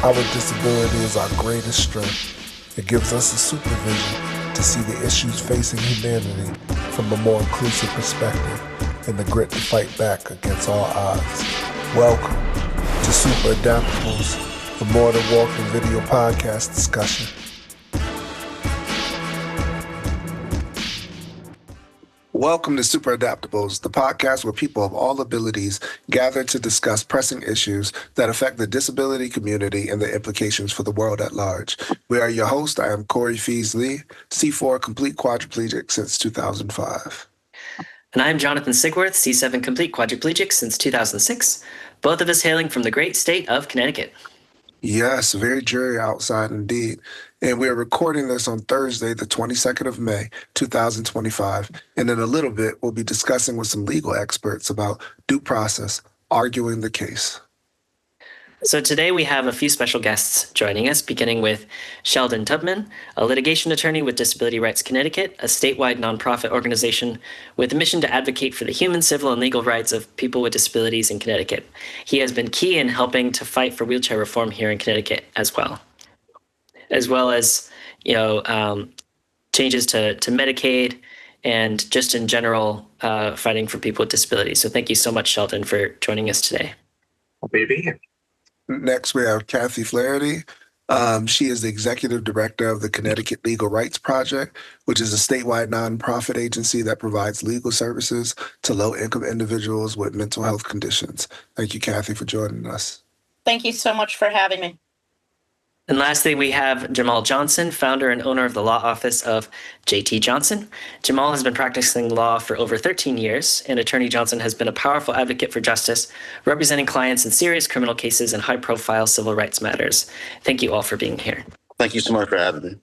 Our disability is our greatest strength. It gives us the supervision to see the issues facing humanity from a more inclusive perspective and the grit to fight back against all odds. Welcome to Super Adaptables, the More Than Walking Video podcast discussion. Welcome to Super Adaptables, the podcast where people of all abilities gather to discuss pressing issues that affect the disability community and their implications for the world at large. We are your host. I am Corey Pheez Lee, C4 complete quadriplegic since 2005. And I'm Jonathan Sigworth, C7 complete quadriplegic since 2006, both of us hailing from the great state of Connecticut. Yes, very dreary outside indeed. And we're recording this on Thursday, the 22nd of May, 2025. And in a little bit, we'll be discussing with some legal experts about due process, arguing the case. So today we have a few special guests joining us, beginning with Sheldon Tubman, a litigation attorney with Disability Rights Connecticut, a statewide nonprofit organization with a mission to advocate for the human, civil, and legal rights of people with disabilities in Connecticut. He has been key in helping to fight for wheelchair reform here in Connecticut as well as changes to Medicaid and just in general fighting for people with disabilities. So thank you so much, Sheldon, for joining us today. Happy to be here. Next, we have Kathy Flaherty. She is the executive director of the Connecticut Legal Rights Project, which is a statewide nonprofit agency that provides legal services to low-income individuals with mental health conditions. Thank you, Kathy, for joining us. Thank you so much for having me. And lastly, we have Jamal Johnson, founder and owner of the law office of J.T. Johnson. Jamal has been practicing law for over 13 years, and Attorney Johnson has been a powerful advocate for justice, representing clients in serious criminal cases and high-profile civil rights matters. Thank you all for being here. Thank you so much for having me.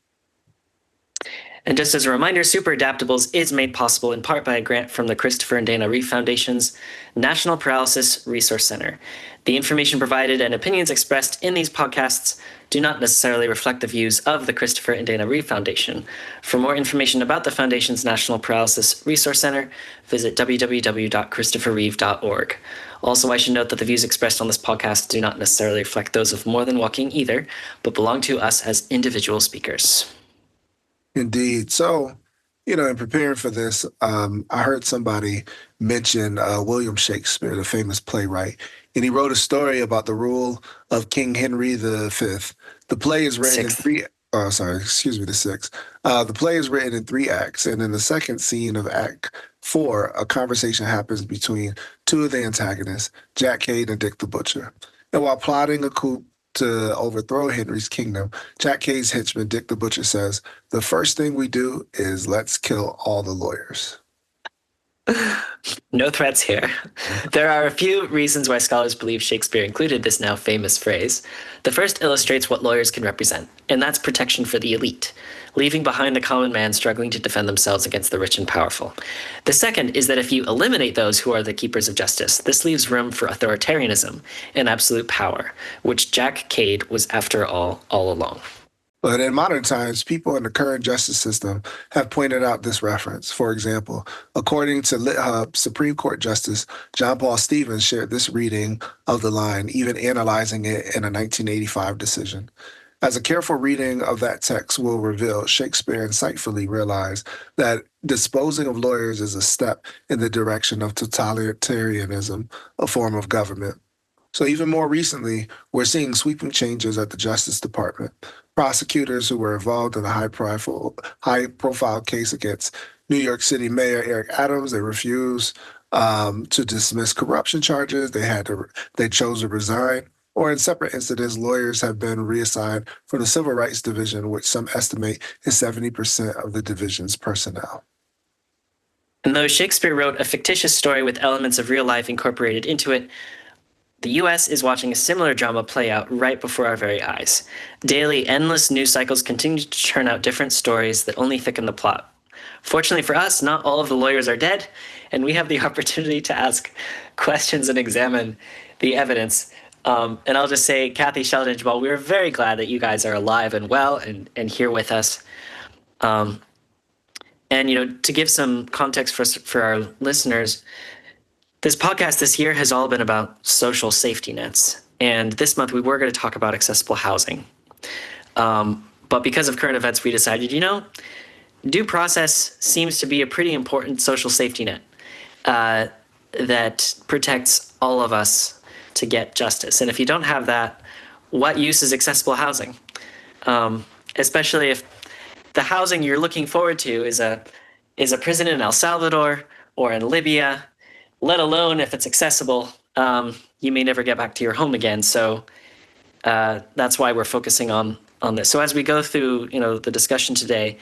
And just as a reminder, Super Adaptables is made possible in part by a grant from the Christopher and Dana Reeve Foundation's National Paralysis Resource Center. The information provided and opinions expressed in these podcasts do not necessarily reflect the views of the Christopher and Dana Reeve Foundation. For more information about the Foundation's National Paralysis Resource Center, visit www.christopherreeve.org. Also, I should note that the views expressed on this podcast do not necessarily reflect those of More Than Walking either, but belong to us as individual speakers. Indeed. So, in preparing for this, I heard somebody mention William Shakespeare, the famous playwright, and he wrote a story about the rule of King Henry V. The play is written in the sixth. The play is written in 3 acts, and in the second scene of Act 4, a conversation happens between 2 of the antagonists, Jack Cade and Dick the Butcher. And while plotting a coup to overthrow Henry's kingdom, Jack Cade's henchman, Dick the Butcher, says, "The first thing we do is let's kill all the lawyers." No threats here. There are a few reasons why scholars believe Shakespeare included this now famous phrase. The first illustrates what lawyers can represent, and that's protection for the elite, leaving behind the common man struggling to defend themselves against the rich and powerful. The second is that if you eliminate those who are the keepers of justice, this leaves room for authoritarianism and absolute power, which Jack Cade was, after all along. But in modern times, people in the current justice system have pointed out this reference. For example, according to LitHub, Supreme Court Justice John Paul Stevens shared this reading of the line, even analyzing it in a 1985 decision. As a careful reading of that text will reveal, Shakespeare insightfully realized that disposing of lawyers is a step in the direction of totalitarianism, a form of government. So even more recently, we're seeing sweeping changes at the Justice Department. Prosecutors who were involved in a high-profile case against New York City Mayor Eric Adams, they refused to dismiss corruption charges. They chose to resign. Or in separate incidents, lawyers have been reassigned from the Civil Rights Division, which some estimate is 70% of the division's personnel. And though Shakespeare wrote a fictitious story with elements of real life incorporated into it, the U.S. is watching a similar drama play out right before our very eyes. Daily, endless news cycles continue to churn out different stories that only thicken the plot. Fortunately for us, not all of the lawyers are dead, and we have the opportunity to ask questions and examine the evidence. And I'll just say, Kathy, Sheldon, and Jamal, we're very glad that you guys are alive and well and here with us. And, to give some context for our listeners, this podcast this year has all been about social safety nets. And this month we were going to talk about accessible housing. But because of current events, we decided, due process seems to be a pretty important social safety net that protects all of us to get justice. And if you don't have that, what use is accessible housing? Especially if the housing you're looking forward to is a prison in El Salvador or in Libya, let alone if it's accessible, you may never get back to your home again. So that's why we're focusing on this. So as we go through, the discussion today,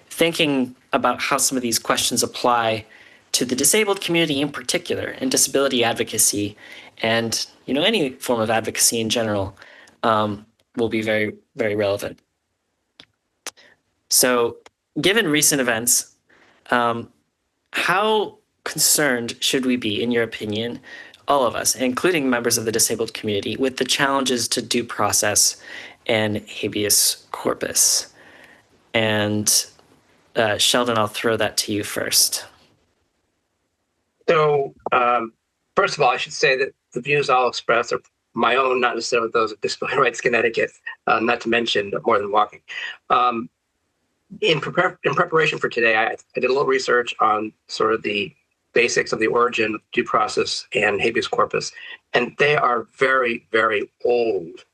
thinking about how some of these questions apply to the disabled community in particular, and disability advocacy, and any form of advocacy in general, will be very, very relevant. So, given recent events, how concerned should we be, in your opinion, all of us, including members of the disabled community, with the challenges to due process and habeas corpus? And Sheldon, I'll throw that to you first. So, first of all, I should say that the views I'll express are my own, not necessarily those of Disability Rights Connecticut, not to mention More Than Walking. In preparation for today, I did a little research on sort of the basics of the origin of due process and habeas corpus, and they are very, very old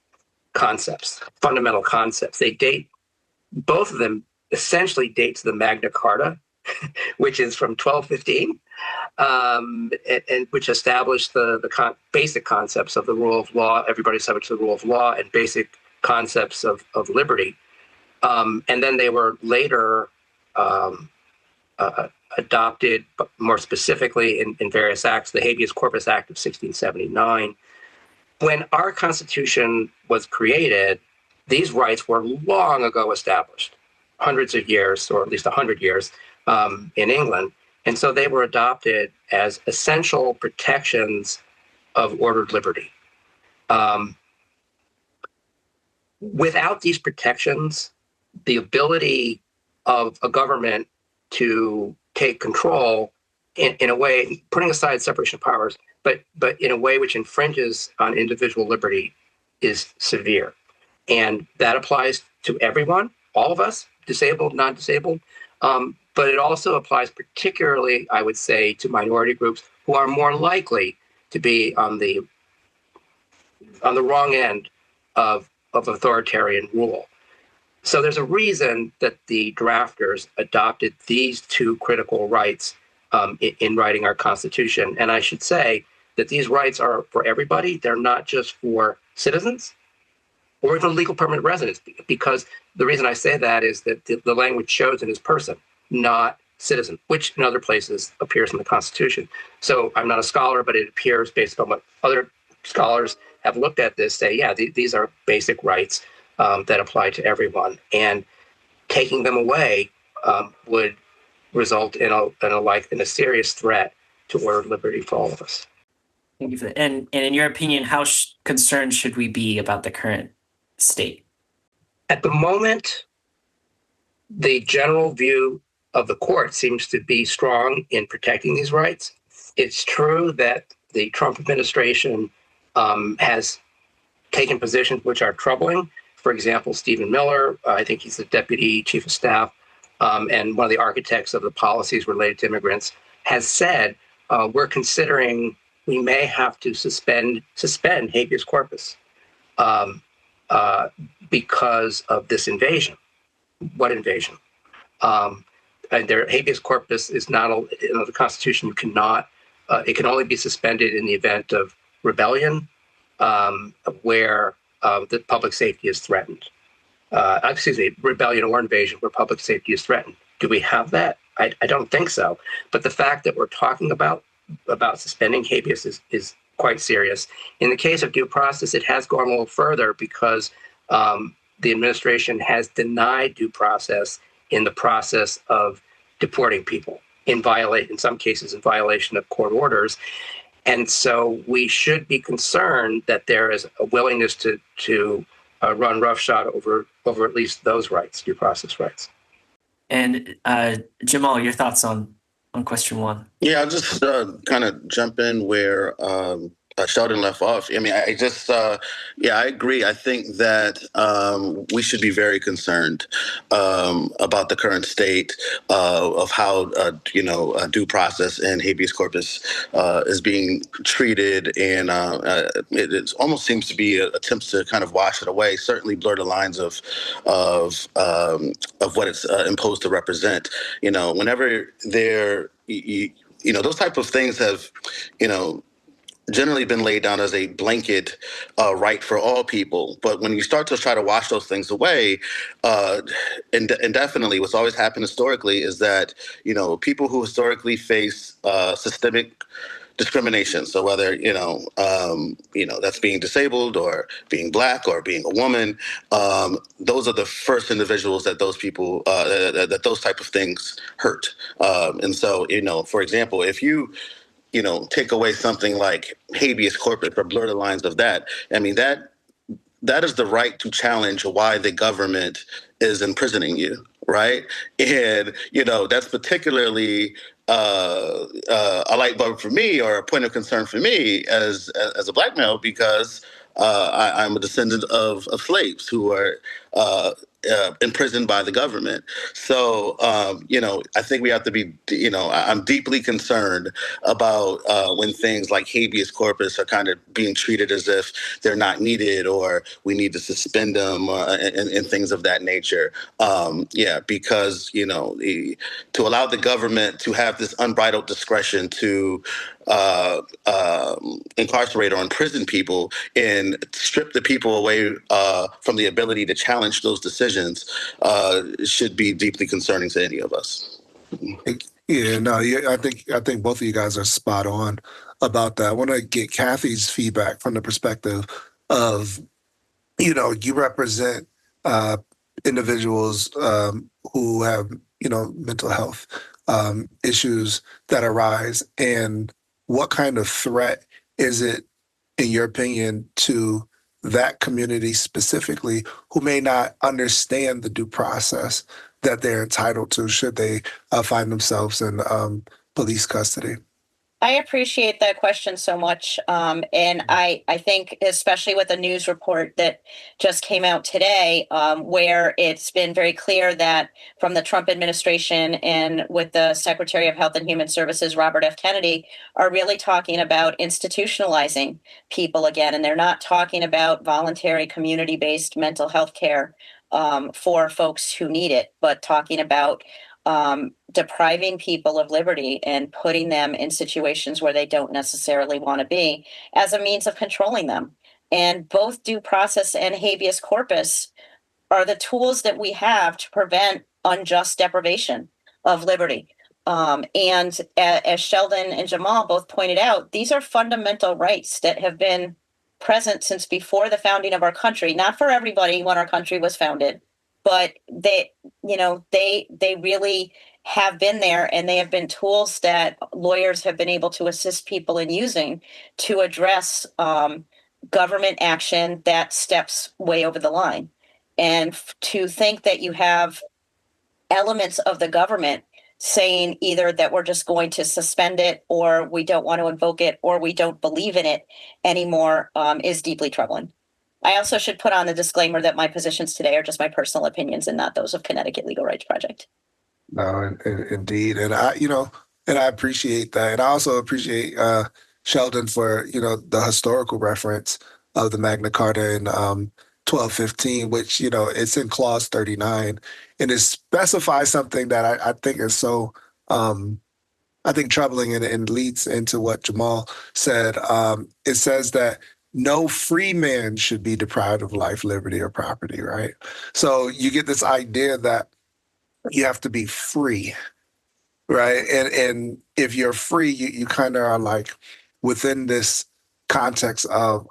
concepts, fundamental concepts. They date, both of them essentially date to the Magna Carta, which is from 1215, and which established the basic concepts of the rule of law, everybody's subject to the rule of law, and basic concepts of liberty. And then they were later adopted, but more specifically in various acts, the Habeas Corpus Act of 1679. When our Constitution was created, these rights were long ago established, hundreds of years, or at least 100 years, in England. And so they were adopted as essential protections of ordered liberty. Without these protections, the ability of a government to take control in a way, putting aside separation of powers, but in a way which infringes on individual liberty, is severe. And that applies to everyone, all of us, disabled, non-disabled. But it also applies particularly, I would say, to minority groups who are more likely to be on the wrong end of authoritarian rule. So there's a reason that the drafters adopted these two critical rights in writing our Constitution. And I should say that these rights are for everybody. They're not just for citizens or even legal permanent residents, because the reason I say that is that the language chosen is person, not citizen, which in other places appears in the Constitution. So I'm not a scholar, but it appears, based on what other scholars have looked at this, say, yeah, these are basic rights that apply to everyone. And taking them away would result in a serious threat to ordered liberty for all of us. Thank you for that. And in your opinion, how concerned should we be about the current state? At the moment, the general view of the court seems to be strong in protecting these rights. It's true that the Trump administration has taken positions which are troubling. For example, Stephen Miller, I think he's the deputy chief of staff, and one of the architects of the policies related to immigrants, has said, we're considering we may have to suspend habeas corpus because of this invasion. What invasion? And their habeas corpus is not, the Constitution, you cannot, it can only be suspended in the event of rebellion, where the public safety is threatened. Rebellion or invasion where public safety is threatened. Do we have that? I don't think so. But the fact that we're talking about suspending habeas is quite serious. In the case of due process, it has gone a little further because the administration has denied due process in the process of deporting people, in some cases in violation of court orders. And so we should be concerned that there is a willingness to run roughshod over at least those rights, due process rights. And Jamal, your thoughts on question one? Yeah, I'll just kind of jump in where Sheldon left off. I mean, I just, yeah, I agree. I think that we should be very concerned about the current state of how, due process and habeas corpus is being treated, and it almost seems to be attempts to kind of wash it away. Certainly, blur the lines of what it's imposed to represent. Whenever those type of things have, generally been laid down as a blanket right for all people. But when you start to try to wash those things away, and definitely what's always happened historically is that, people who historically face systemic discrimination. So whether, that's being disabled or being Black or being a woman, those are the first individuals that those people, that those type of things hurt. And so, for example, if you take away something like habeas corpus or blur the lines of that. I mean, that is the right to challenge why the government is imprisoning you, right? And, that's particularly a light bulb for me, or a point of concern for me as a Black male, because I'm a descendant of slaves who are imprisoned by the government. So, I think we have to be, I'm deeply concerned about when things like habeas corpus are kind of being treated as if they're not needed, or we need to suspend them, and things of that nature. Because, to allow the government to have this unbridled discretion to incarcerate or imprison people and strip the people away from the ability to challenge those decisions should be deeply concerning to any of us. Yeah, no, yeah, I think both of you guys are spot on about that. I want to get Kathy's feedback from the perspective of, you represent uh, individuals who have, mental health issues that arise, and what kind of threat is it, in your opinion, to that community specifically, who may not understand the due process that they're entitled to should they find themselves in police custody? I appreciate that question so much. And I think, especially with the news report that just came out today, where it's been very clear that from the Trump administration and with the Secretary of Health and Human Services, Robert F. Kennedy, are really talking about institutionalizing people again. And they're not talking about voluntary community-based mental health care for folks who need it, but talking about depriving people of liberty and putting them in situations where they don't necessarily want to be as a means of controlling them. And both due process and habeas corpus are the tools that we have to prevent unjust deprivation of liberty. And as Sheldon and Jamal both pointed out, these are fundamental rights that have been present since before the founding of our country. Not for everybody when our country was founded, but they really have been there, and they have been tools that lawyers have been able to assist people in using to address government action that steps way over the line. And to think that you have elements of the government saying either that we're just going to suspend it, or we don't want to invoke it, or we don't believe in it anymore is deeply troubling. I also should put on the disclaimer that my positions today are just my personal opinions and not those of Connecticut Legal Rights Project. No, indeed, and I appreciate that, and I also appreciate Sheldon for the historical reference of the Magna Carta in 1215, which it's in clause 39, and it specifies something that I think is so I think troubling, and leads into what Jamal said. It says that no free man should be deprived of life, liberty, or property. Right, so you get this idea that you have to be free, right? And if you're free, you kind of are like within this context of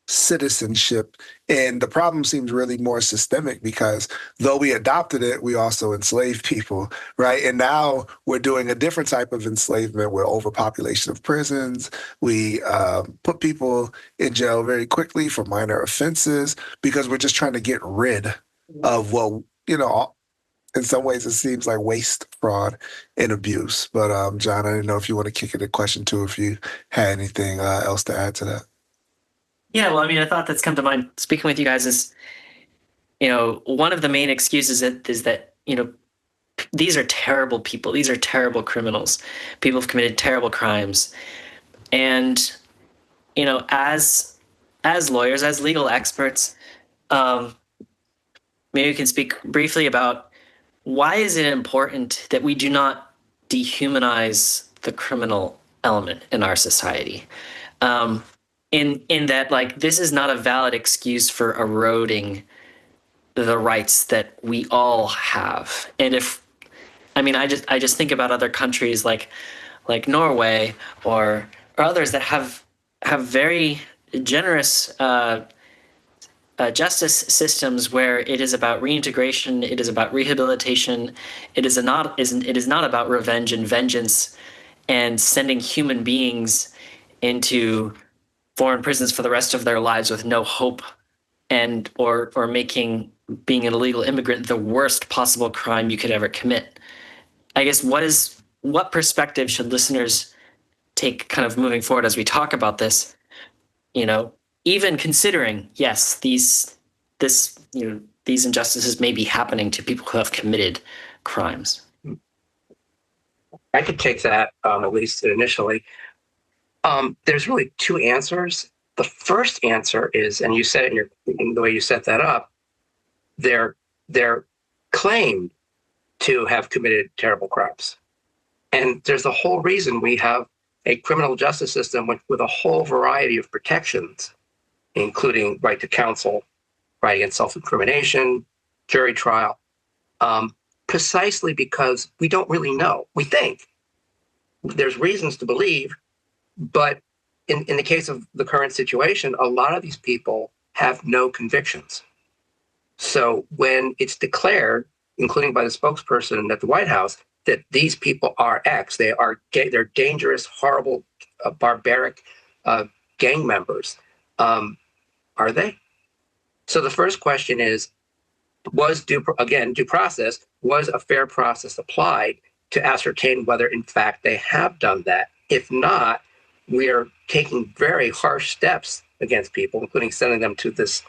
citizenship. And the problem seems really more systemic, because though we adopted it, we also enslaved people, right? And now we're doing a different type of enslavement with overpopulation of prisons. We put people in jail very quickly for minor offenses because we're just trying to get rid of, well, in some ways, it seems like waste, fraud, and abuse. But John, I didn't know if you want to kick it a question too, if you had anything else to add to that. Yeah, well, I mean, a thought that's come to mind speaking with you guys is, one of the main excuses is that, these are terrible people. These are terrible criminals. People have committed terrible crimes. And, as lawyers, as legal experts, maybe we can speak briefly about why is it important that we do not dehumanize the criminal element in our society? In that, like, this is not a valid excuse for eroding the rights that we all have. And I just think about other countries like Norway or others that have very generous justice systems where it is about reintegration, it is about rehabilitation, it is not about revenge and vengeance and sending human beings into foreign prisons for the rest of their lives with no hope, and or making being an illegal immigrant the worst possible crime you could ever commit. I guess what perspective should listeners take kind of moving forward as we talk about this? Even considering, yes, these injustices may be happening to people who have committed crimes. I could take that, at least initially. There's really two answers. The first answer is, and you said it in the way you set that up, they're claimed to have committed terrible crimes. And there's a whole reason we have a criminal justice system with a whole variety of protections, including right to counsel, right against self-incrimination, jury trial, precisely because we don't really know. We think there's reasons to believe, but in the case of the current situation, a lot of these people have no convictions. So when it's declared, including by the spokesperson at the White House, that these people are X, they're dangerous, horrible, barbaric gang members, are they? So the first question is, was due process, was a fair process applied to ascertain whether in fact they have done that? If not, we are taking very harsh steps against people, including sending them to this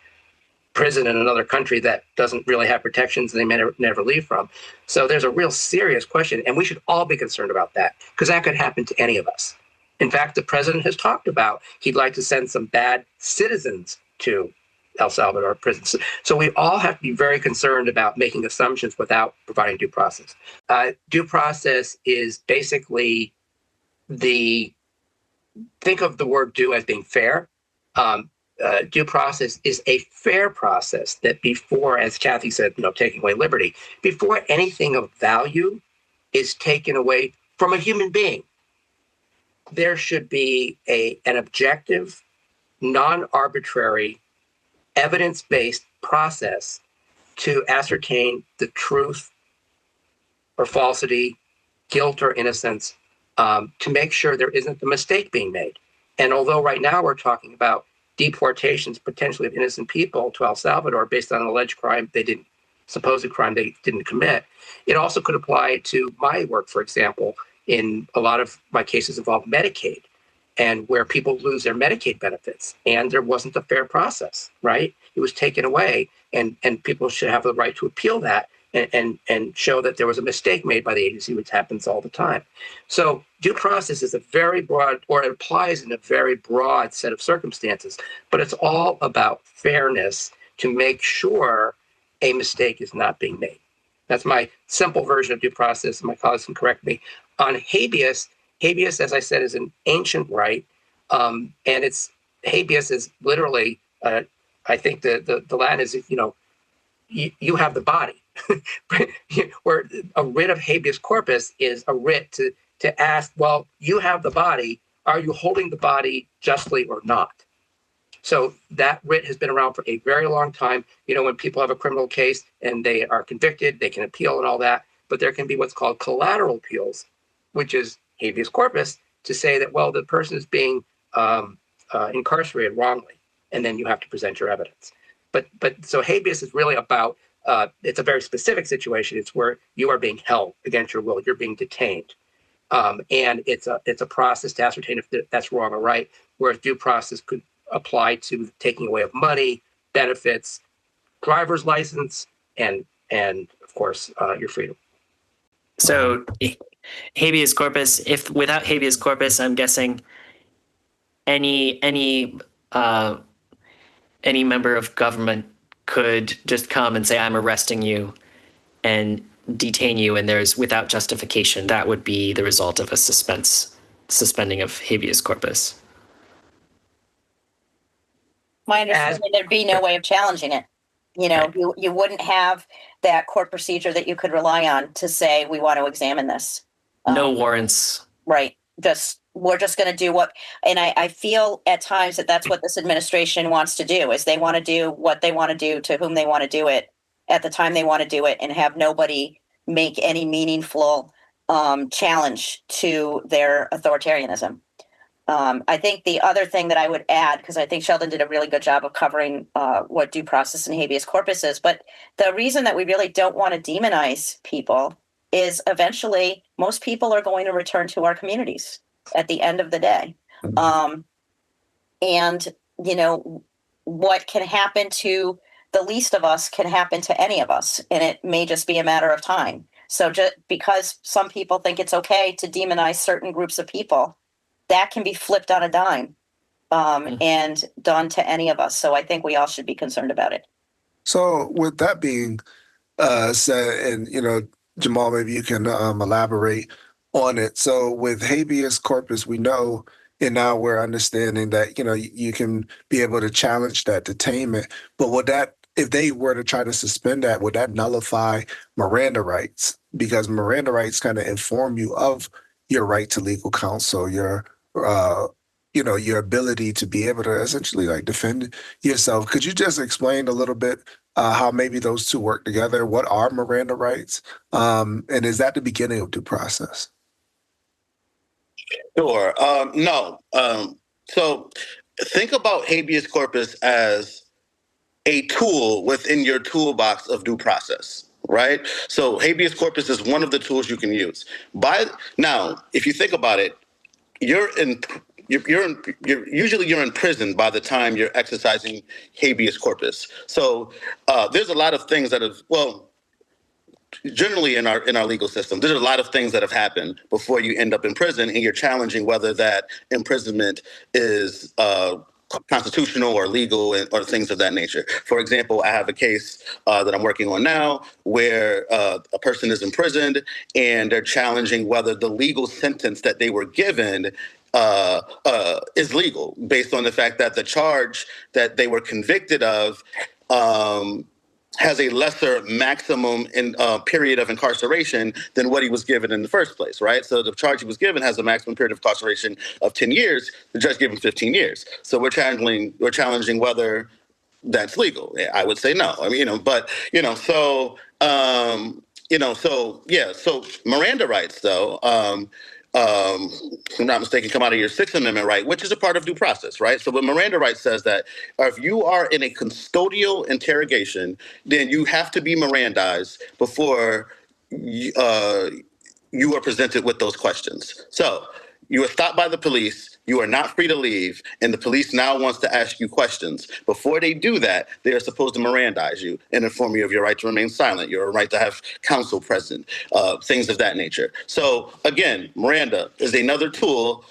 prison in another country that doesn't really have protections and they may never leave from. So there's a real serious question, and we should all be concerned about that, because that could happen to any of us. In fact, the president has talked about he'd like to send some bad citizens to El Salvador prisons. So we all have to be very concerned about making assumptions without providing due process. Due process is basically think of the word due as being fair. Due process is a fair process that before, as Kathy said, taking away liberty, before anything of value is taken away from a human being, there should be an objective, non-arbitrary, evidence-based process to ascertain the truth or falsity, guilt or innocence, to make sure there isn't a mistake being made. And although right now we're talking about deportations potentially of innocent people to El Salvador based on an alleged crime supposed crime they didn't commit, it also could apply to my work, for example. In a lot of my cases involve Medicaid, and where people lose their Medicaid benefits, and there wasn't a fair process, right? It was taken away, and people should have the right to appeal that and show that there was a mistake made by the agency, which happens all the time. So due process is a very broad, or it applies in a very broad set of circumstances, but it's all about fairness to make sure a mistake is not being made. That's my simple version of due process, and my colleagues can correct me. On habeas, as I said, is an ancient right, and habeas is literally, I think the Latin is, you have the body. Where a writ of habeas corpus is a writ to ask, well, you have the body, are you holding the body justly or not? So that writ has been around for a very long time. When people have a criminal case and they are convicted, they can appeal and all that, but there can be what's called collateral appeals, which is habeas corpus, to say that, well, the person is being incarcerated wrongly, and then you have to present your evidence. But so habeas is really about It's a very specific situation. It's where you are being held against your will. You're being detained. And it's a process to ascertain if that's wrong or right, whereas due process could apply to taking away of money, benefits, driver's license, and of course your freedom. So habeas corpus, if without habeas corpus, I'm guessing any member of government could just come and say, I'm arresting you and detain you, and there's without justification. That would be the result of a suspending of habeas corpus. My understanding, there'd be no way of challenging it. You wouldn't have that court procedure that you could rely on to say, we want to examine this. No warrants. Right. We're just going to do and I feel at times that that's what this administration wants to do, is they want to do what they want to do to whom they want to do it at the time they want to do it, and have nobody make any meaningful challenge to their authoritarianism. I think the other thing that I would add, because I think Sheldon did a really good job of covering what due process and habeas corpus is, but the reason that we really don't want to demonize people is eventually most people are going to return to our communities at the end of the day. And, what can happen to the least of us can happen to any of us, and it may just be a matter of time. So just because some people think it's okay to demonize certain groups of people, that can be flipped on a dime and done to any of us. So I think we all should be concerned about it. So with that being said, and Jamal, maybe you can elaborate on it. So with habeas corpus, we know, and now we're understanding that you can be able to challenge that detainment. But would that, if they were to try to suspend that, would that nullify Miranda rights? Because Miranda rights kind of inform you of your right to legal counsel, your ability to be able to essentially like defend yourself. Could you just explain a little bit how maybe those two work together? What are Miranda rights? And is that the beginning of due process? Sure. No. So think about habeas corpus as a tool within your toolbox of due process, right? So habeas corpus is one of the tools you can use. Now, if you think about it, you're usually in prison by the time you're exercising habeas corpus. So there's a lot of things that have, generally in our legal system, there's a lot of things that have happened before you end up in prison, and you're challenging whether that imprisonment is constitutional or legal or things of that nature. For example, I have a case that I'm working on now where a person is imprisoned and they're challenging whether the legal sentence that they were given is legal based on the fact that the charge that they were convicted of has a lesser maximum period of incarceration than what he was given in the first place, right? So the charge he was given has a maximum period of incarceration of 10 years. The judge gave him 15 years. So we're challenging whether that's legal. I would say no. I mean, so Miranda rights, though, if I'm not mistaken, come out of your Sixth Amendment right, which is a part of due process, right? So what Miranda rights says that if you are in a custodial interrogation, then you have to be Mirandized before you are presented with those questions. So you are stopped by the police, you are not free to leave, and the police now wants to ask you questions. Before they do that, they are supposed to Mirandize you and inform you of your right to remain silent, your right to have counsel present, things of that nature. So again, Miranda is another tool,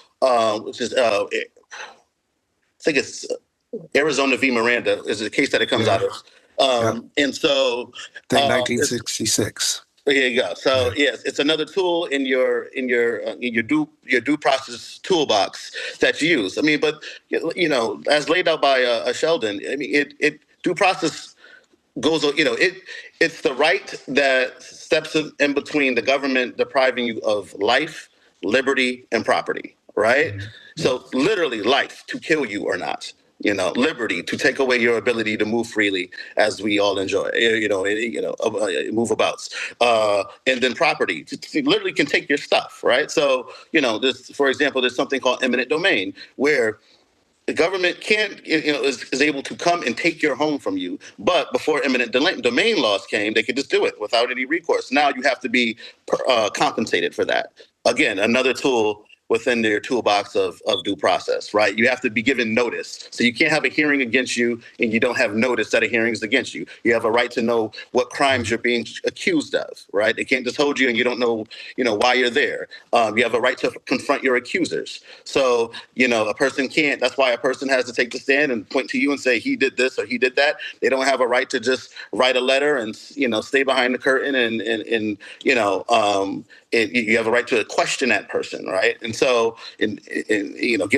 which is, I think it's Arizona v. Miranda is a case that it comes out of. And so— I think 1966. Here you go. So yes, it's another tool in your due process toolbox that you use. I mean, but as laid out by Sheldon, I mean, it due process goes. It's the right that steps in between the government depriving you of life, liberty, and property. Right. Mm-hmm. So literally, life to kill you or not. Liberty to take away your ability to move freely as we all enjoy, move abouts. And then property to literally can take your stuff, right? So, for example, there's something called eminent domain where the government can't, is able to come and take your home from you. But before eminent domain laws came, they could just do it without any recourse. Now you have to be compensated for that. Again, another tool within their toolbox of due process, right? You have to be given notice. So you can't have a hearing against you and you don't have notice that a hearing is against you. You have a right to know what crimes you're being accused of, right? They can't just hold you and you don't know, why you're there. You have a right to confront your accusers. So, a person can't, that's why a person has to take the stand and point to you and say, he did this or he did that. They don't have a right to just write a letter and, stay behind the curtain and you have a right to question that person, right? And so, get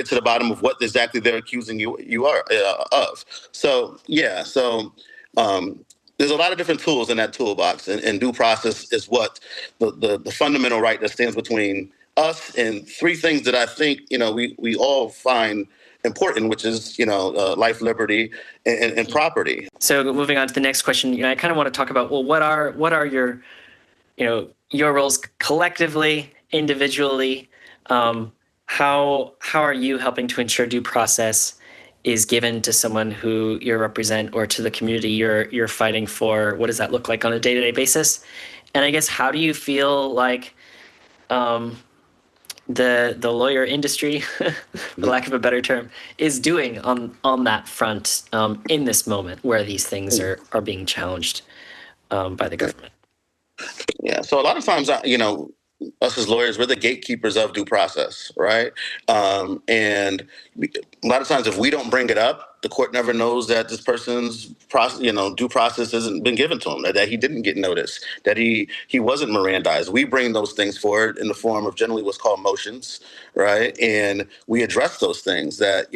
to the bottom of what exactly they're accusing you are of. So, yeah. So, there's a lot of different tools in that toolbox, and due process is what the fundamental right that stands between us and three things that I think we all find important, which is life, liberty, and property. So moving on to the next question, I kind of want to talk about, well, what are your your roles collectively, individually? How are you helping to ensure due process is given to someone who you represent or to the community you're fighting for? What does that look like on a day-to-day basis? And I guess, how do you feel like the lawyer industry, for lack of a better term, is doing on that front in this moment where these things are being challenged by the government? Yeah. So a lot of times, us as lawyers, we're the gatekeepers of due process, right? And a lot of times, if we don't bring it up, the court never knows that this person's due process hasn't been given to him, that he didn't get notice, that he wasn't Mirandized. We bring those things forward in the form of generally what's called motions, right? And we address those things that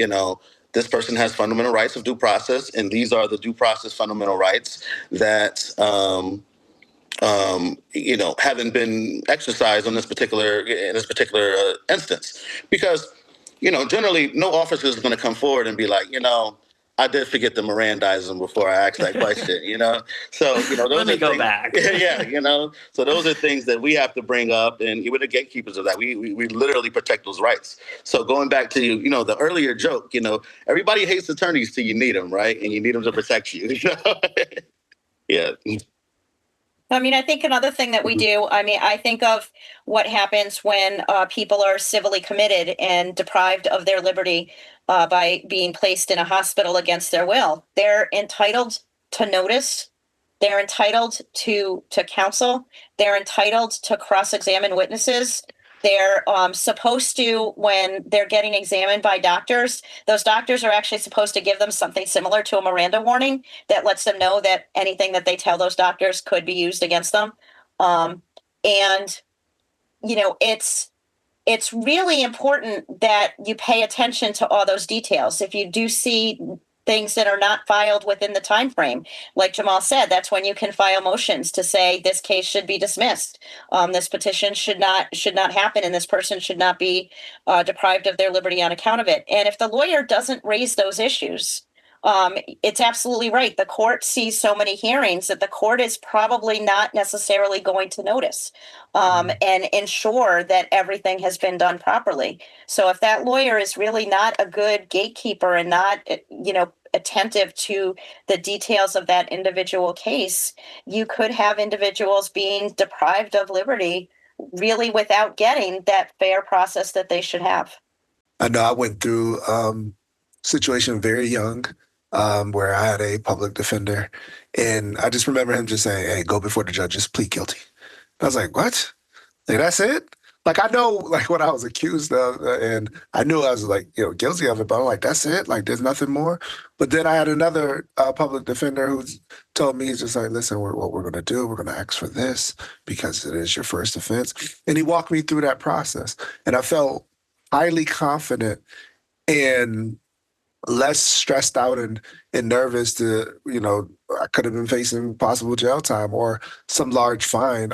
this person has fundamental rights of due process, and these are the due process fundamental rights that haven't been exercised in this particular instance, because generally no officer is going to come forward and be like, I did forget to Mirandize them before I asked that question, So those Let me are go things, back. Yeah. So those are things that we have to bring up, and we're the gatekeepers of that. We literally protect those rights. So going back to the earlier joke, everybody hates attorneys till you need them, right? And you need them to protect you. Yeah. I mean, I think another thing that we do, I think of what happens when people are civilly committed and deprived of their liberty by being placed in a hospital against their will. They're entitled to notice. They're entitled to counsel. They're entitled to cross-examine witnesses. They're supposed to, when they're getting examined by doctors, those doctors are actually supposed to give them something similar to a Miranda warning that lets them know that anything that they tell those doctors could be used against them. And it's really important that you pay attention to all those details. If you do see things that are not filed within the time frame, like Jamal said, that's when you can file motions to say this case should be dismissed. This petition should not happen, and this person should not be deprived of their liberty on account of it. And if the lawyer doesn't raise those issues, it's absolutely right. The court sees so many hearings that the court is probably not necessarily going to notice and ensure that everything has been done properly. So if that lawyer is really not a good gatekeeper and not, attentive to the details of that individual case, you could have individuals being deprived of liberty really without getting that fair process that they should have. I know I went through situation very young, where I had a public defender, and I just remember him just saying, "Hey, go before the judge, just plead guilty." I was like, "What? Like that's it?" Like I know, like what I was accused of, and I knew I was like, guilty of it, but I'm like, "That's it? Like there's nothing more?" But then I had another public defender who told me, he's just like, "Listen, what we're going to do, we're going to ask for this because it is your first offense," and he walked me through that process, and I felt highly confident and less stressed out and nervous to, I could have been facing possible jail time or some large fine,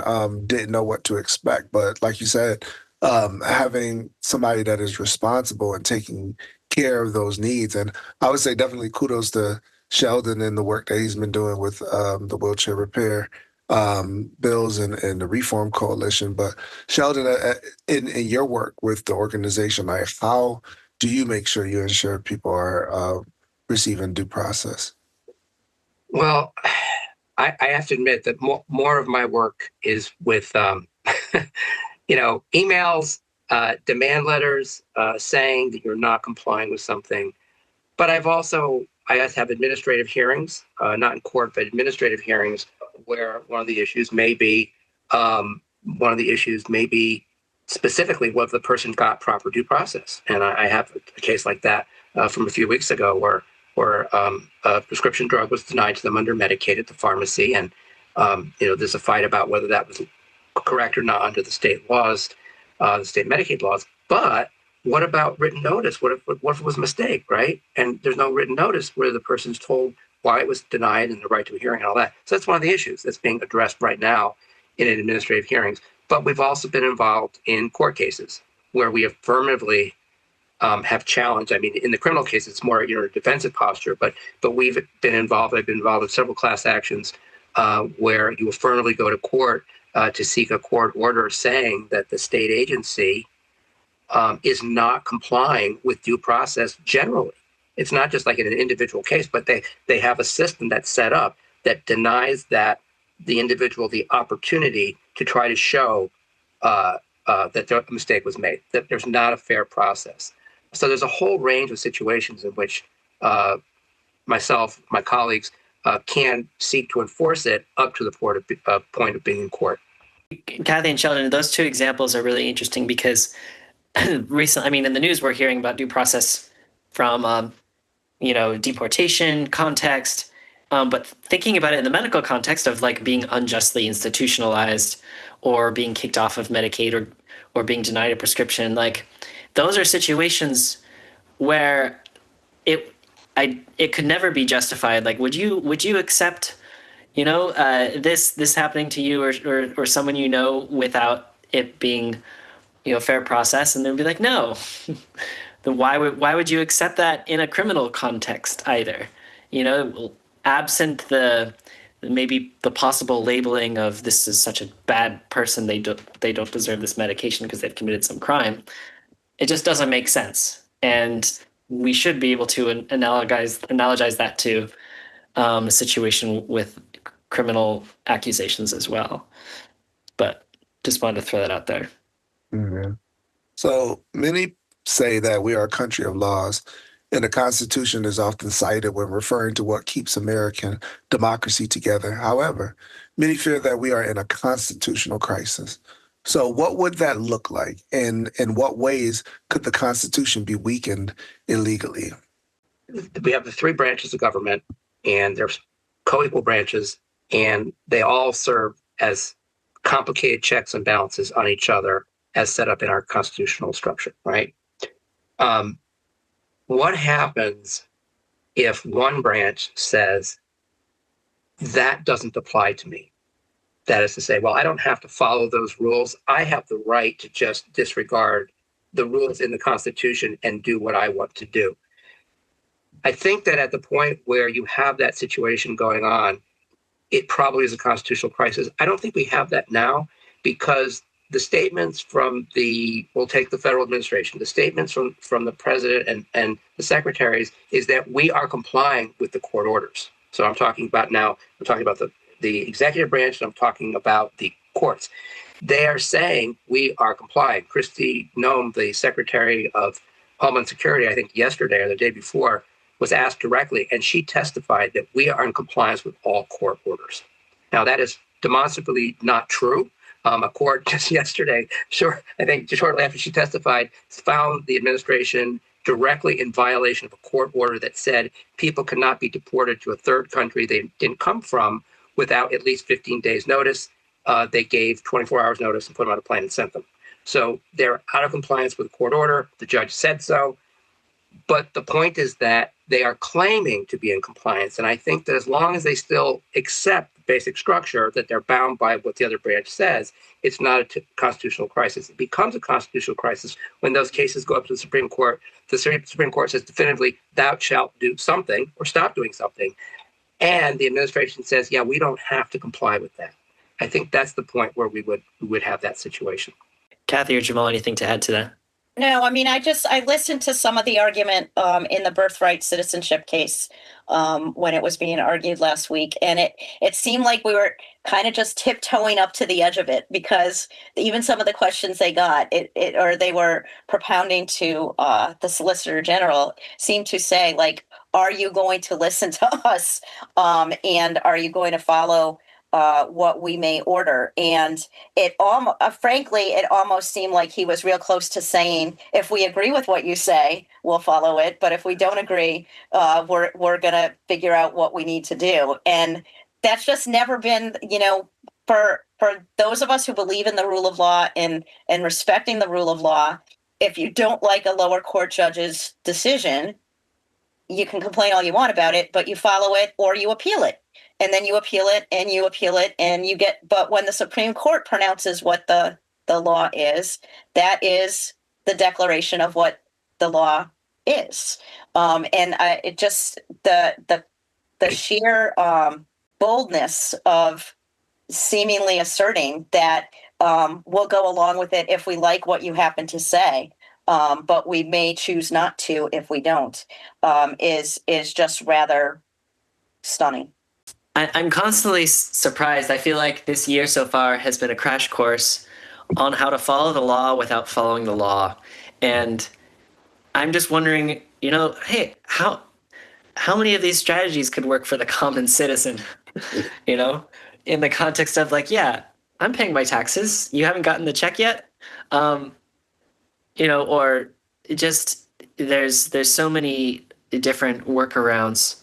didn't know what to expect. But like you said, having somebody that is responsible and taking care of those needs. And I would say definitely kudos to Sheldon and the work that he's been doing with the wheelchair repair bills and the Reform Coalition. But Sheldon, in your work with the organization, like how do you make sure you ensure people are receiving due process? Well, I have to admit that more of my work is with, emails, demand letters saying that you're not complying with something. But I have administrative hearings, not in court, but administrative hearings where one of the issues may be specifically whether the person got proper due process. And I have a case like that from a few weeks ago where a prescription drug was denied to them under Medicaid at the pharmacy. And, there's a fight about whether that was correct or not under the state laws, the state Medicaid laws. But what about written notice? What if it was a mistake, right? And there's no written notice where the person's told why it was denied and the right to a hearing and all that. So that's one of the issues that's being addressed right now in administrative hearings. But we've also been involved in court cases where we affirmatively have challenged. I mean, in the criminal case, it's more a defensive posture, but we've been involved. I've been involved in several class actions where you affirmatively go to court to seek a court order saying that the state agency is not complying with due process generally. It's not just like in an individual case, but they have a system that's set up that denies that the individual the opportunity to try to show that a mistake was made, that there's not a fair process. So there's a whole range of situations in which myself, my colleagues, can seek to enforce it up to the point of being in court. Kathy and Sheldon, those two examples are really interesting because recently, I mean, in the news, we're hearing about due process from, deportation context, but thinking about it in the medical context of like being unjustly institutionalized or being kicked off of Medicaid or being denied a prescription, like those are situations where it could never be justified. Like, would you accept, this happening to you or someone without it being fair process? And they'd be like, no. Then why would you accept that in a criminal context either? Absent maybe the possible labeling of this is such a bad person, they don't deserve this medication because they've committed some crime. It just doesn't make sense, and we should be able to analogize that to a situation with criminal accusations as well. But just wanted to throw that out there. Mm-hmm. So many say that we are a country of laws, and the Constitution is often cited when referring to what keeps American democracy together. However, many fear that we are in a constitutional crisis. So what would that look like? And in what ways could the Constitution be weakened illegally? We have the three branches of government, and they're co-equal branches, and they all serve as complicated checks and balances on each other as set up in our constitutional structure, right? What happens if one branch says, that doesn't apply to me? That is to say, well, I don't have to follow those rules. I have the right to just disregard the rules in the Constitution and do what I want to do. I think that at the point where you have that situation going on, it probably is a constitutional crisis. I don't think we have that now because the statements we'll take the federal administration, the statements from the president and the secretaries is that we are complying with the court orders. So I'm talking about the executive branch, and I'm talking about the courts. They are saying we are complying. Kristi Noem, the Secretary of Homeland Security, I think yesterday or the day before, was asked directly, and she testified that we are in compliance with all court orders. Now, that is demonstrably not true. A court just yesterday, I think shortly after she testified, found the administration directly in violation of a court order that said people cannot be deported to a third country they didn't come from without at least 15 days notice. They gave 24 hours notice and put them on a plane and sent them. So they're out of compliance with the court order. The judge said so. But the point is that they are claiming to be in compliance. And I think that as long as they still accept the basic structure, that they're bound by what the other branch says, it's not a constitutional crisis. It becomes a constitutional crisis when those cases go up to the Supreme Court. The Supreme Court says definitively, thou shalt do something or stop doing something. And the administration says, yeah, we don't have to comply with that. I think that's the point where we would have that situation. Kathy or Jamal, anything to add to that? No, I mean, I listened to some of the argument in the birthright citizenship case when it was being argued last week, and it seemed like we were kind of just tiptoeing up to the edge of it, because even some of the questions they got, or they were propounding to the Solicitor General, seemed to say, like, are you going to listen to us, and are you going to follow what we may order? And it almost, frankly, it almost seemed like he was real close to saying, if we agree with what you say, we'll follow it. But if we don't agree, we're going to figure out what we need to do. And that's just never been, for those of us who believe in the rule of law and respecting the rule of law, if you don't like a lower court judge's decision, you can complain all you want about it, but you follow it or you appeal it. And then you appeal it and you appeal it and you get, but when the Supreme Court pronounces what the law is, that is the declaration of what the law is. It just, the sheer boldness of seemingly asserting that we'll go along with it if we like what you happen to say, but we may choose not to if we don't, is just rather stunning. I'm constantly surprised. I feel like this year so far has been a crash course on how to follow the law without following the law. And I'm just wondering, hey, how many of these strategies could work for the common citizen? In the context of, like, yeah, I'm paying my taxes. You haven't gotten the check yet? Or just there's so many different workarounds,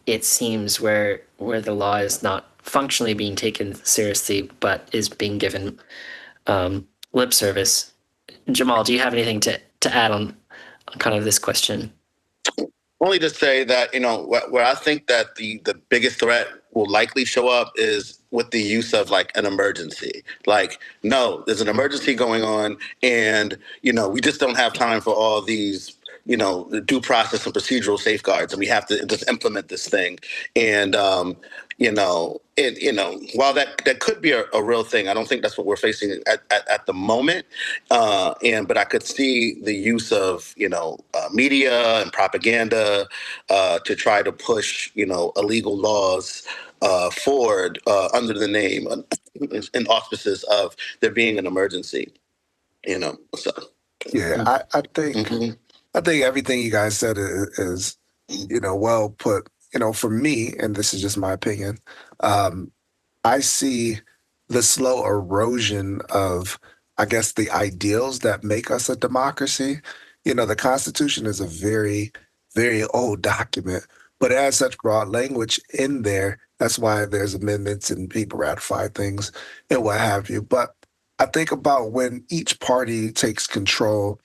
it seems, where the law is not functionally being taken seriously, but is being given lip service. Jamal, do you have anything to add on kind of this question? Only to say that, where I think that the biggest threat will likely show up is with the use of, like, an emergency. Like, no, there's an emergency going on, and we just don't have time for all these the due process and procedural safeguards, and we have to just implement this thing. And while that could be a real thing, I don't think that's what we're facing at the moment. But I could see the use of media and propaganda to try to push illegal laws forward under the name and auspices of there being an emergency. So Yeah, I think mhm. I think everything you guys said is well put. For me, and this is just my opinion, I see the slow erosion of, I guess, the ideals that make us a democracy. The Constitution is a very, very old document, but it has such broad language in there. That's why there's amendments and people ratify things and what have you. But I think about when each party takes control,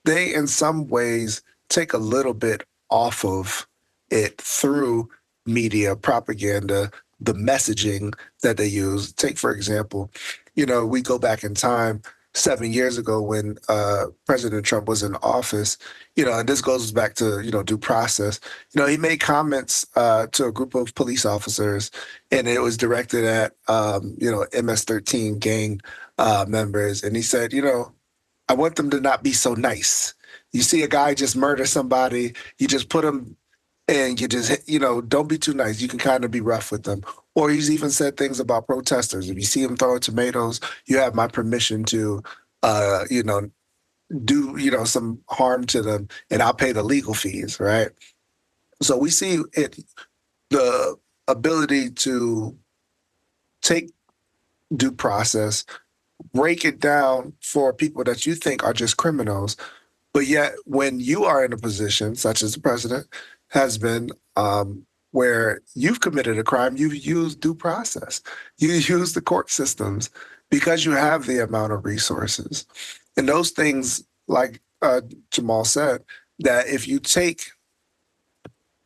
they in some ways take a little bit off of it through media, propaganda, the messaging that they use. Take, for example, we go back in time 7 years ago when President Trump was in office, and this goes back to, due process. He made comments to a group of police officers, and it was directed at, MS-13 gang members. And he said, I want them to not be so nice. You see a guy just murder somebody, you just put him and you just, don't be too nice. You can kind of be rough with them. Or he's even said things about protesters. If you see him throwing tomatoes, you have my permission to, do, some harm to them, and I'll pay the legal fees, right? So we see the ability to take due process, break it down for people that you think are just criminals. But yet, when you are in a position, such as the president has been, where you've committed a crime, you've used due process. You use the court systems because you have the amount of resources. And those things, like Jamal said, that if you take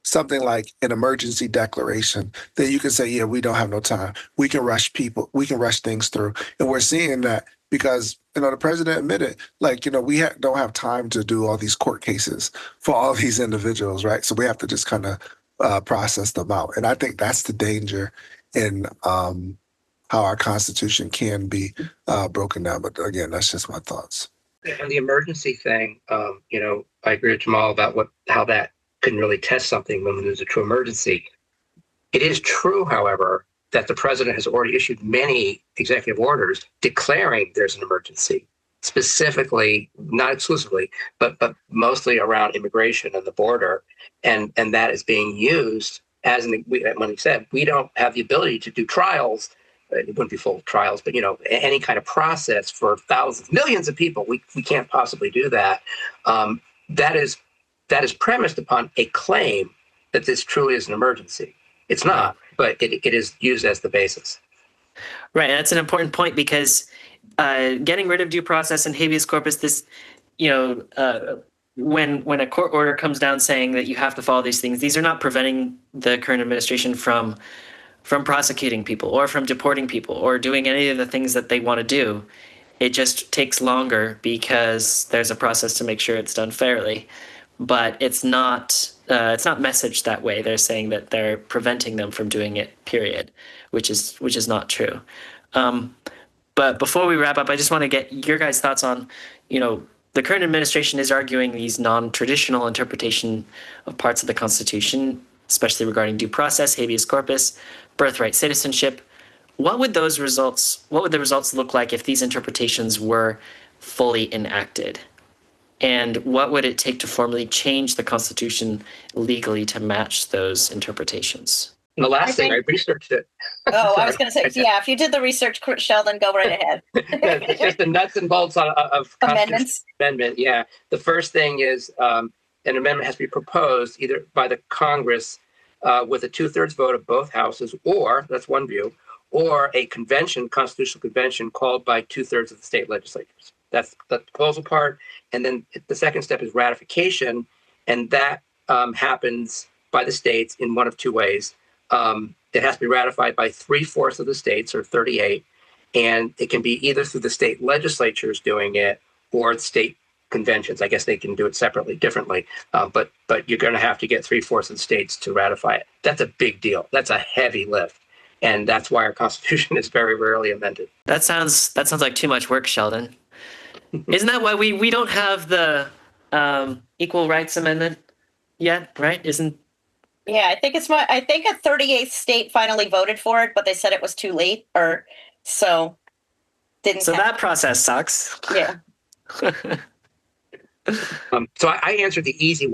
something like an emergency declaration, then you can say, yeah, we don't have no time. We can rush people. We can rush things through. And we're seeing that because, the president admitted, like, we don't have time to do all these court cases for all these individuals, right? So we have to just kind of process them out. And I think that's the danger in how our Constitution can be broken down. But again, that's just my thoughts. And the emergency thing, I agree with Jamal about how that couldn't really test something when there's a true emergency. It is true, however, that the president has already issued many executive orders declaring there's an emergency, specifically, not exclusively, but mostly around immigration and the border, and that is being used as when he said we don't have the ability to do trials. It wouldn't be full trials, but any kind of process for thousands, millions of people. We can't possibly do that. That is premised upon a claim that this truly is an emergency. It's not, but it is used as the basis. Right, and that's an important point because getting rid of due process and habeas corpus, this, when a court order comes down saying that you have to follow these things, these are not preventing the current administration from prosecuting people or from deporting people or doing any of the things that they want to do. It just takes longer because there's a process to make sure it's done fairly. But it's not messaged that way. They're saying that they're preventing them from doing it, period, which is not true. But before we wrap up, I just want to get your guys' thoughts on, the current administration is arguing these non-traditional interpretation of parts of the Constitution, especially regarding due process, habeas corpus, birthright citizenship. What would the results look like if these interpretations were fully enacted? And what would it take to formally change the Constitution legally to match those interpretations? And the last thing, I researched it. Oh, I was going to say, yeah, if you did the research, Sheldon, go right ahead. It's just the nuts and bolts of amendments. Amendment, yeah. The first thing is an amendment has to be proposed either by the Congress with a 2/3 vote of both houses, or, that's one view, or a constitutional convention called by 2/3 of the state legislatures. That's the proposal part. And then the second step is ratification, and that happens by the states in one of two ways. It has to be ratified by 3/4 of the states, or 38, and it can be either through the state legislatures doing it or state conventions. I guess they can do it separately, differently, but you're going to have to get 3/4 of the states to ratify it. That's a big deal. That's a heavy lift, and that's why our Constitution is very rarely amended. That sounds like too much work, Sheldon. Isn't that why we don't have the Equal Rights Amendment yet? Right? Yeah, I think a 38th state finally voted for it, but they said it was too late, so that process sucks. Yeah. So I answered the easy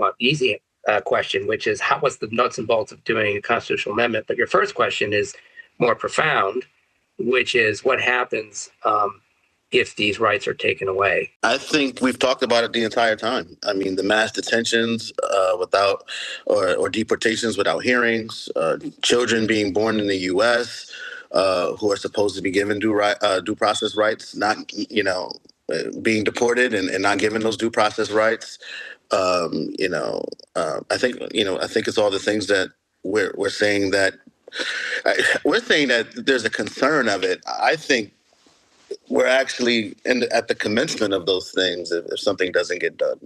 question, which is what's the nuts and bolts of doing a constitutional amendment? But your first question is more profound, which is what happens if these rights are taken away. I think we've talked about it the entire time. I mean, the mass detentions or deportations without hearings, children being born in the U.S. Who are supposed to be given due process rights, not being deported and not given those due process rights. I think it's all the things that we're saying that there's a concern of it. I think we're actually at the commencement of those things if something doesn't get done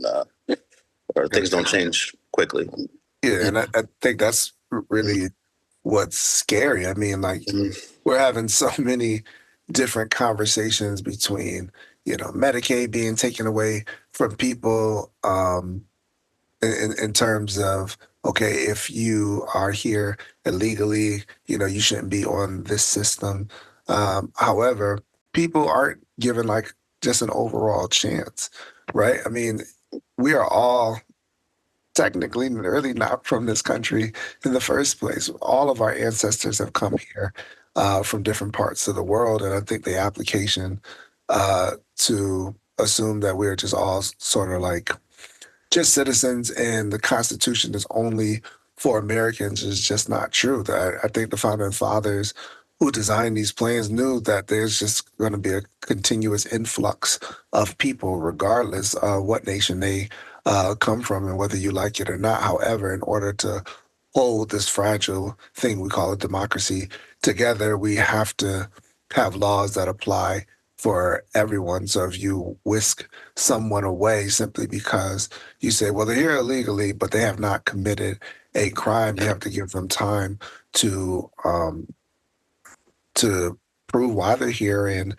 or things don't change quickly. Yeah, and I think that's really what's scary. I mean, we're having so many different conversations between, Medicaid being taken away from people in terms of, okay, if you are here illegally, you shouldn't be on this system. However, people aren't given just an overall chance, right? I mean, we are all technically really not from this country in the first place. All of our ancestors have come here from different parts of the world, and I think the application to assume that we're just all sort of just citizens and the Constitution is only for Americans is just not true. I think the founding fathers who designed these plans knew that there's just going to be a continuous influx of people, regardless of what nation they come from and whether you like it or not. However, in order to hold this fragile thing we call a democracy together, we have to have laws that apply for everyone. So if you whisk someone away simply because you say, well, they're here illegally, but they have not committed a crime, you have to give them time to prove why they're here and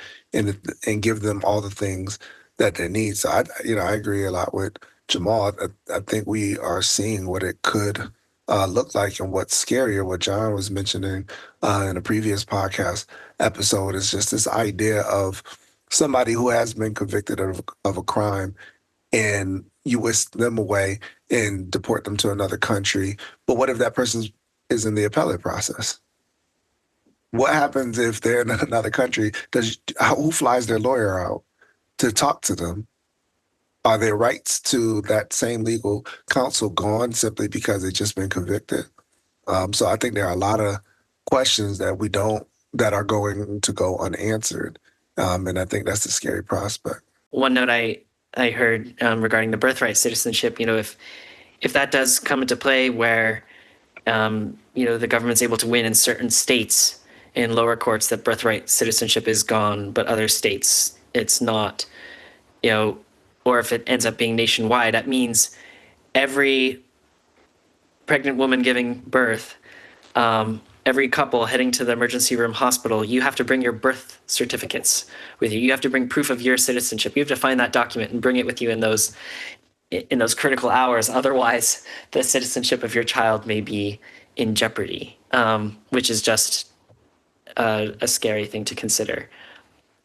give them all the things that they need. So I agree a lot with Jamal. I think we are seeing what it could look like, and what's scarier, what John was mentioning in a previous podcast episode, is just this idea of somebody who has been convicted of a crime, and you whisk them away and deport them to another country. But what if that person is in the appellate process? What happens if they're in another country? Who flies their lawyer out to talk to them? Are their rights to that same legal counsel gone simply because they've just been convicted? So I think there are a lot of questions that are going to go unanswered, and I think that's the scary prospect. One note I heard regarding the birthright citizenship, if that does come into play, where the government's able to win in certain states in lower courts that birthright citizenship is gone, but other states it's not, or if it ends up being nationwide, that means every pregnant woman giving birth, every couple heading to the emergency room hospital, you have to bring your birth certificates with you. You have to bring proof of your citizenship. You have to find that document and bring it with you in those critical hours. Otherwise, the citizenship of your child may be in jeopardy, which is just a scary thing to consider.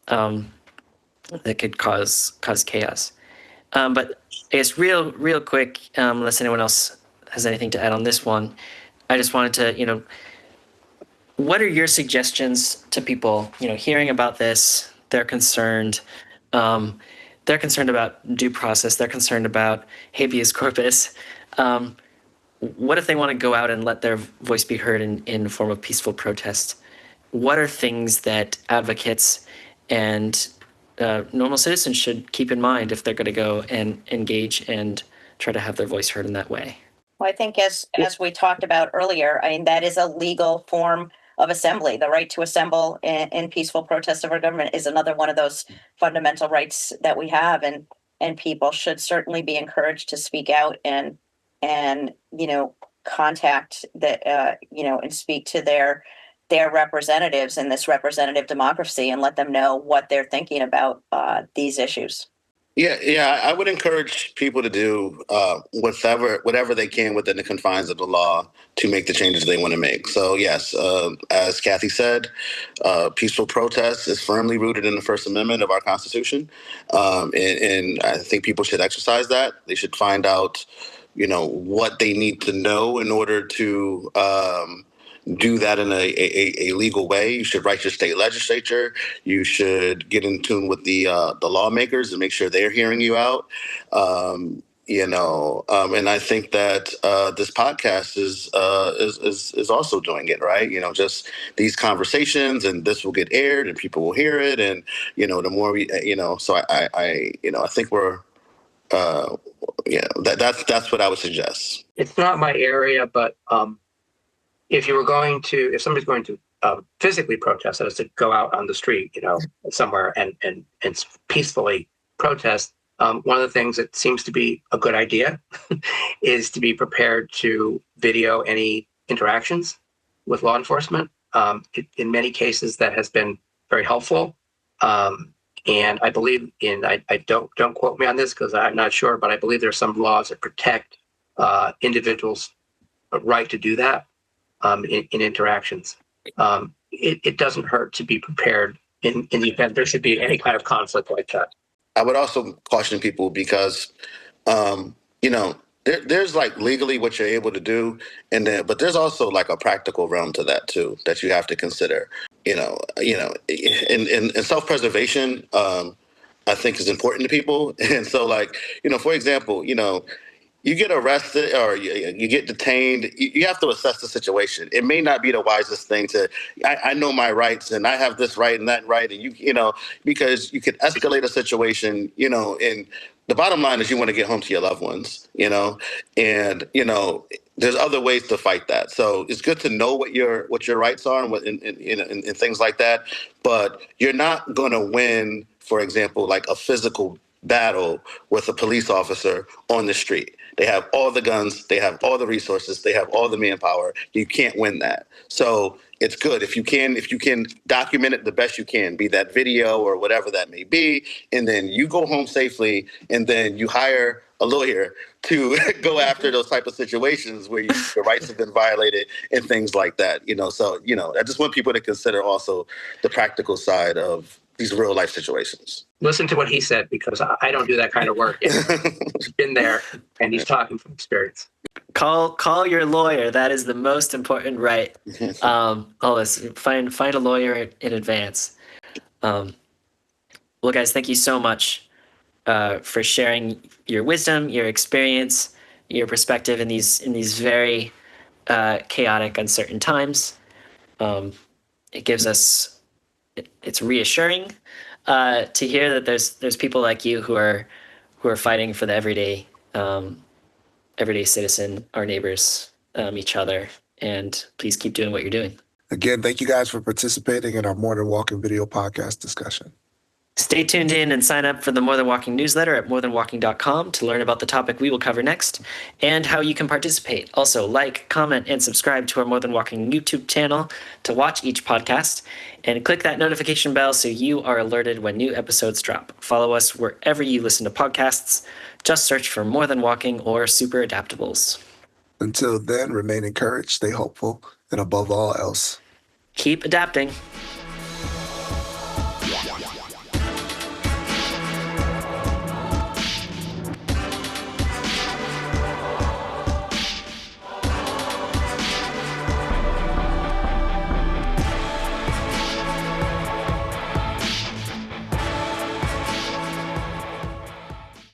That could cause chaos. But I guess real quick, unless anyone else has anything to add on this one, I just wanted to, what are your suggestions to people, hearing about this? They're concerned. They're concerned about due process. They're concerned about habeas corpus. What if they want to go out and let their voice be heard in the form of peaceful protest? What are things that advocates and normal citizens should keep in mind if they're going to go and engage and try to have their voice heard in that way? Well, I think as we talked about earlier, that is a legal form of assembly. The right to assemble in peaceful protest of our government is another one of those fundamental rights that we have, and people should certainly be encouraged to speak out and contact and speak to their representatives in this representative democracy and let them know what they're thinking about these issues. Yeah, I would encourage people to do whatever they can within the confines of the law to make the changes they want to make. So yes, as Kathy said, peaceful protest is firmly rooted in the First Amendment of our Constitution, and I think people should exercise that. They should find out, what they need to know in order to do that in a legal way. You should write your state legislature. You should get in tune with the lawmakers and make sure they're hearing you out. And I think that this podcast is also doing it, right. Just these conversations, and this will get aired, and people will hear it, and the more we, So I think we're. That's what I would suggest. It's not my area, but if somebody's going to physically protest, that is to go out on the street, somewhere and peacefully protest, one of the things that seems to be a good idea is to be prepared to video any interactions with law enforcement. In many cases, that has been very helpful. And I believe I don't quote me on this because I'm not sure, but I believe there are some laws that protect individuals' right to do that. In interactions. It doesn't hurt to be prepared in the event there should be any kind of conflict like that. I would also caution people because, there's like legally what you're able to do, but there's also like a practical realm to that too that you have to consider. In self-preservation, I think is important to people, and so for example, you get arrested or you get detained, you have to assess the situation. It may not be the wisest thing I know my rights and I have this right and that right. And because you could escalate a situation, and the bottom line is you want to get home to your loved ones, and, there's other ways to fight that. So it's good to know what your rights are and things like that. But you're not going to win, for example, like a physical battle with a police officer on the street. They have all the guns, they have all the resources, they have all the manpower. You can't win that. So it's good if you can document it the best you can, be that video or whatever that may be, and then you go home safely, and then you hire a lawyer to go after those type of situations where your rights have been violated and things like that. So I just want people to consider also the practical side of these real life situations. Listen to what he said, because I don't do that kind of work. He's been there, and he's talking from experience. Call your lawyer. That is the most important right. Always find a lawyer in advance. Well, guys, thank you so much for sharing your wisdom, your experience, your perspective in these very chaotic, uncertain times. It gives us. It's reassuring to hear that there's people like you who are fighting for the everyday citizen, our neighbors, each other, and please keep doing what you're doing. Again, thank you guys for participating in our More Than Walking video podcast discussion. Stay tuned in and sign up for the More Than Walking newsletter at morethanwalking.com to learn about the topic we will cover next and how you can participate. Also, like, comment, and subscribe to our More Than Walking YouTube channel to watch each podcast, and click that notification bell so you are alerted when new episodes drop. Follow us wherever you listen to podcasts. Just search for More Than Walking or Super Adaptables. Until then, remain encouraged, stay hopeful, and above all else, Keep adapting.